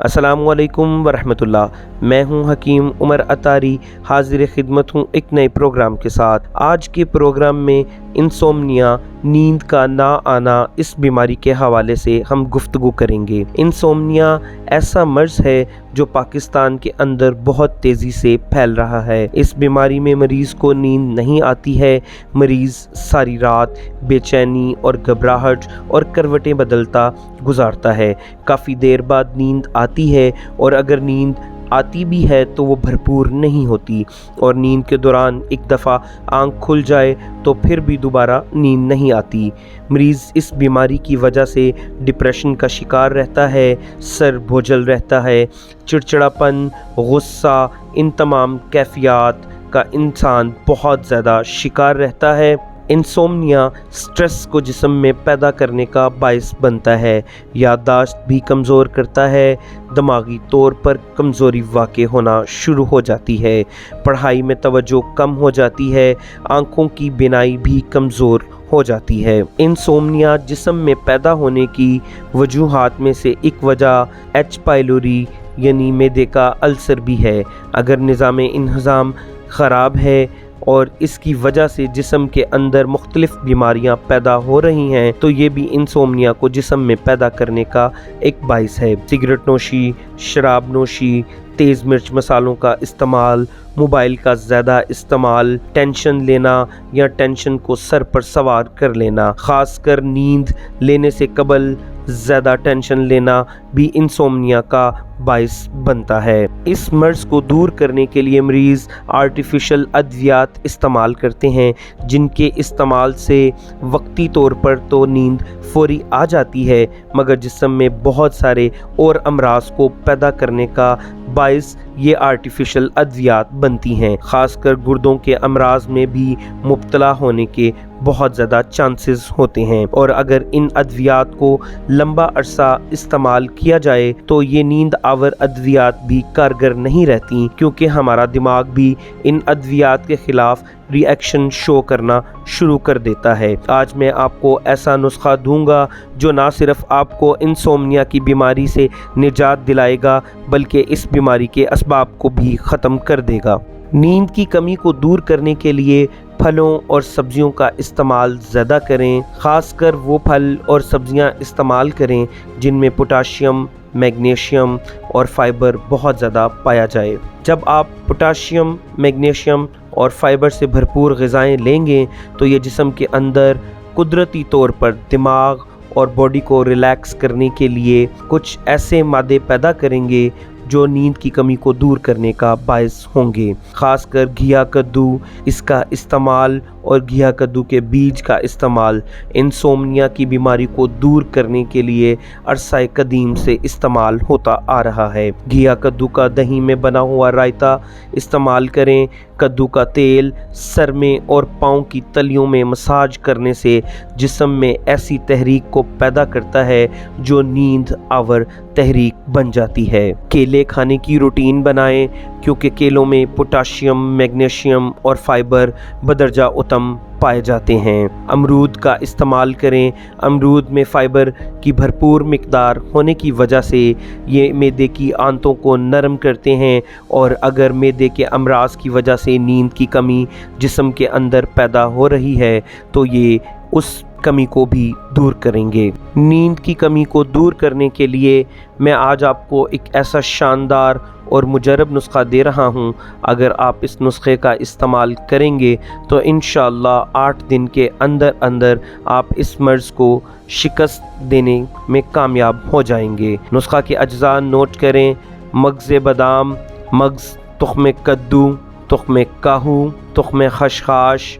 अस्सलामु अलैकुम वरहमतुल्लाह। मैं हूं हकीम उमर अतारी, हाजिर खिदमत हूं एक नए प्रोग्राम के साथ। आज के प्रोग्राम में इंसोम्निया, नींद का ना आना, इस बीमारी के हवाले से हम गुफ्तगू करेंगे। इंसोम्निया ऐसा मर्ज है जो पाकिस्तान के अंदर बहुत तेज़ी से फैल रहा है। इस बीमारी में मरीज़ को नींद नहीं आती है। मरीज़ सारी रात बेचैनी और घबराहट और करवटें बदलता गुजारता है। काफ़ी देर बाद नींद आती है और अगर नींद आती भी है तो वो भरपूर नहीं होती और नींद के दौरान एक दफ़ा आंख खुल जाए तो फिर भी दोबारा नींद नहीं आती। मरीज़ इस बीमारी की वजह से डिप्रेशन का शिकार रहता है, सर बोझल रहता है, चिड़चिड़ापन, गुस्सा, इन तमाम कैफियत का इंसान बहुत ज़्यादा शिकार रहता है। इंसोम्निया स्ट्रेस को जिस्म में पैदा करने का बायस बनता है, याददाश्त भी कमज़ोर करता है, दिमागी तौर पर कमज़ोरी वाक़ई होना शुरू हो जाती है, पढ़ाई में तवज्जो कम हो जाती है, आँखों की बिनाई भी कमज़ोर हो जाती है। इंसोम्निया जिस्म में पैदा होने की वजूहात में से एक वजह एच पाइलोरी यानी मैदे का अल्सर भी है। अगर निज़ाम इंहज़ाम ख़राब है और इसकी वजह से जिस्म के अंदर मुख्तलिफ बीमारियां पैदा हो रही हैं तो ये भी इंसोम्निया को जिस्म में पैदा करने का एक बाइस है। सिगरेट नोशी, शराब नोशी, तेज़ मिर्च मसालों का इस्तेमाल, मोबाइल का ज़्यादा इस्तेमाल, टेंशन लेना या टेंशन को सर पर सवार कर लेना, ख़ासकर नींद लेने से कबल ज़्यादा टेंशन लेना भी इंसोम्निया का बाइस बनता है। इस मर्ज़ को दूर करने के लिए मरीज़ आर्टिफिशियल अद्वियात इस्तेमाल करते हैं, जिनके इस्तेमाल से वक्ती तौर पर तो नींद फौरी आ जाती है मगर जिस्म में बहुत सारे और अमराज को पैदा करने का बाइस ये आर्टिफिशियल अद्वियात बनती हैं। ख़ासकर गुर्दों के अमराज में भी मुब्तला होने के बहुत ज़्यादा चांसेस होते हैं और अगर इन अद्वियात को लंबा अरसा इस्तेमाल किया जाए तो ये नींद आवर अद्वियात भी कारगर नहीं रहती, क्योंकि हमारा दिमाग भी इन अद्वियात के ख़िलाफ़ रिएक्शन शो करना शुरू कर देता है। आज मैं आपको ऐसा नुस्खा दूंगा जो ना सिर्फ आपको इंसोम्निया की बीमारी से निजात दिलाएगा बल्कि इस बीमारी के असबाब को भी ख़त्म कर देगा। नींद की कमी को दूर करने के लिए फलों और सब्जियों का इस्तेमाल ज़्यादा करें। ख़ासकर वो फल और सब्जियां इस्तेमाल करें जिनमें पोटाशियम, मैग्नीशियम और फाइबर बहुत ज़्यादा पाया जाए। जब आप पोटाशियम, मैग्नीशियम और फाइबर से भरपूर ग़िज़ाएँ लेंगे तो ये जिस्म के अंदर कुदरती तौर पर दिमाग और बॉडी को रिलैक्स करने के लिए कुछ ऐसे मादे पैदा करेंगे जो नींद की कमी को दूर करने का बायस होंगे। ख़ासकर घिया कद्दू, इसका इस्तेमाल और घिया कद्दू के बीज का इस्तेमाल इंसोम्निया की बीमारी को दूर करने के लिए अरसा कदीम से इस्तेमाल होता आ रहा है। घिया कद्दू का दही में बना हुआ रायता इस्तेमाल करें। कद्दू का तेल सर में और पाँव की तलियों में मसाज करने से जिस्म में ऐसी तहरीक को पैदा करता है जो नींद आवर तहरीक बन जाती है। केले खाने की रूटीन बनाएं, क्योंकि केलों में पोटाशियम, मैग्नीशियम और फाइबर बदरजा उत्तम पाए जाते हैं। अमरूद का इस्तेमाल करें। अमरूद में फ़ाइबर की भरपूर मिकदार होने की वजह से ये मैदे की आंतों को नरम करते हैं और अगर मैदे के अमराज की वजह से नींद की कमी जिस्म के अंदर पैदा हो रही है तो ये उस कमी को भी दूर करेंगे। नींद की कमी को दूर करने के लिए मैं आज आपको एक ऐसा शानदार और मुजरब नुस्खा दे रहा हूँ। अगर आप इस नुस्खे का इस्तेमाल करेंगे तो इंशाअल्लाह 8 दिन के अंदर अंदर आप इस मर्ज़ को शिकस्त देने में कामयाब हो जाएंगे। नुस्खा के अज्जा नोट करें। मग़ज़ बादाम, मग़ज़ तुख़्म कद्दू, तुख़्म काहू, तुख़्म खशखाश,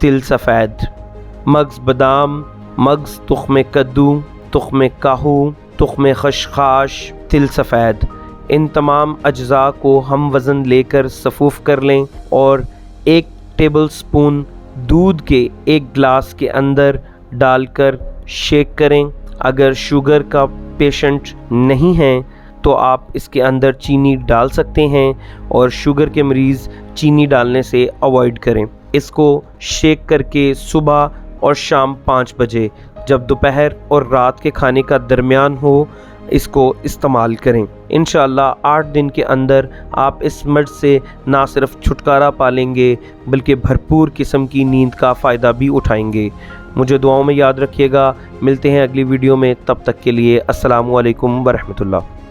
तिल सफ़ेद। मग़ज़ बादाम, मग़ज़ तुख़्म कद्दू, तुख़्म काहू, तुख़्म खशखाश, तिल सफ़ेद, इन तमाम अज्जा को हम वज़न लेकर सफ़ूफ़ कर लें और 1 टेबल स्पून दूध के 1 गिलास के अंदर डालकर शेक करें। अगर शुगर का पेशेंट नहीं हैं तो आप इसके अंदर चीनी डाल सकते हैं और शुगर के मरीज़ चीनी डालने से अवॉइड करें। इसको शेक करके सुबह और शाम 5 बजे, जब दोपहर और रात के खाने का दरमियान हो, इसको इस्तेमाल करें। انشاءاللہ 8 دن کے اندر آپ اس مرض سے نہ صرف چھٹکارا پالیں گے بلکہ بھرپور قسم کی نیند کا فائدہ بھی اٹھائیں گے۔ مجھے دعاؤں میں یاد رکھیے گا۔ ملتے ہیں اگلی ویڈیو میں، تب تک کے لیے السلام علیکم ورحمۃ اللہ۔